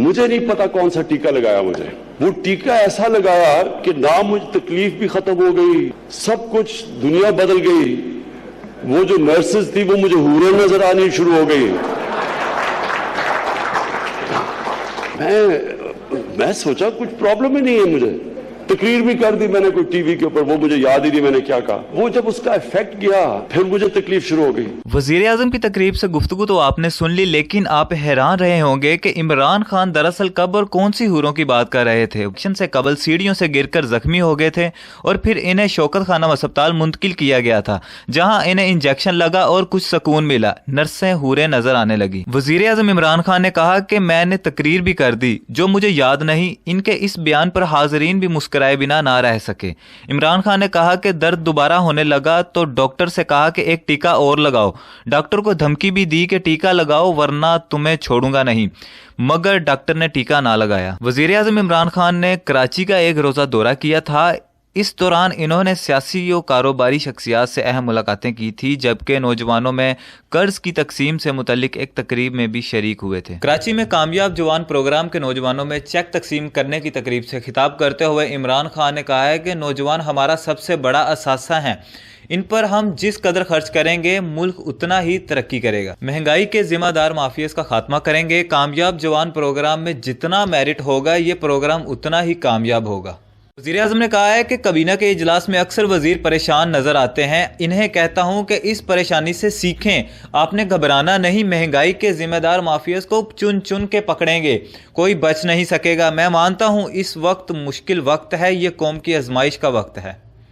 مجھے نہیں پتا کون سا ٹیکا لگایا مجھے. وہ ٹیکا ایسا لگایا کہ نہ مجھے تکلیف بھی ختم ہو گئی, سب کچھ دنیا بدل گئی. وہ جو نرسز تھی وہ مجھے حوریں نظر آنی شروع ہو گئی. میں سوچا کچھ پرابلم ہی نہیں ہے مجھے. تقریر بھی کر دی میں نے کوئی ٹی وی کے اوپر, وہ مجھے یاد ہی نہیں میں نے کیا کہا. وہ جب اس کا افیکٹ گیا پھر مجھے تکلیف شروع ہو گئی. وزیر اعظم کی تقریب سے گفتگو تو آپ نے سن لی, لیکن آپ حیران رہے ہوں گے کہ عمران خان دراصل کب اور کون سی حوروں کی بات کر رہے تھے. الیکشن سے قبل سیڑھیوں سے گر کر زخمی ہو گئے تھے اور پھر انہیں شوکت خانم اسپتال منتقل کیا گیا تھا, جہاں انہیں انجیکشن لگا اور کچھ سکون ملا. نرسیں حوریں نظر آنے لگی. وزیر اعظم عمران خان نے کہا کہ میں نے تقریر بھی کر دی جو مجھے یاد نہیں. ان کے اس بیان پر حاضرین بھی مسکرائے بنا نہ رہ سکے. عمران خان نے کہا کہ درد دوبارہ ہونے لگا تو ڈاکٹر سے کہا کہ ایک ٹیکا اور لگاؤ. ڈاکٹر کو دھمکی بھی دی کہ ٹیکا لگاؤ ورنہ تمہیں چھوڑوں گا نہیں, مگر ڈاکٹر نے ٹیکا نہ لگایا. وزیر اعظم عمران خان نے کراچی کا ایک روزہ دورہ کیا تھا. اس دوران انہوں نے سیاسی و کاروباری شخصیات سے اہم ملاقاتیں کی تھی, جبکہ نوجوانوں میں قرض کی تقسیم سے متعلق ایک تقریب میں بھی شریک ہوئے تھے. کراچی میں کامیاب جوان پروگرام کے نوجوانوں میں چیک تقسیم کرنے کی تقریب سے خطاب کرتے ہوئے عمران خان نے کہا ہے کہ نوجوان ہمارا سب سے بڑا اثاثہ ہیں. ان پر ہم جس قدر خرچ کریں گے ملک اتنا ہی ترقی کرے گا. مہنگائی کے ذمہ دار مافیاز کا خاتمہ کریں گے. کامیاب جوان پروگرام میں جتنا میرٹ ہوگا یہ پروگرام اتنا ہی کامیاب ہوگا. وزیر اعظم نے کہا ہے کہ کابینہ کے اجلاس میں اکثر وزیر پریشان نظر آتے ہیں. انہیں کہتا ہوں کہ اس پریشانی سے سیکھیں, آپ نے گھبرانا نہیں. مہنگائی کے ذمہ دار مافیاز کو چن چن کے پکڑیں گے, کوئی بچ نہیں سکے گا. میں مانتا ہوں اس وقت مشکل وقت ہے, یہ قوم کی آزمائش کا وقت ہے.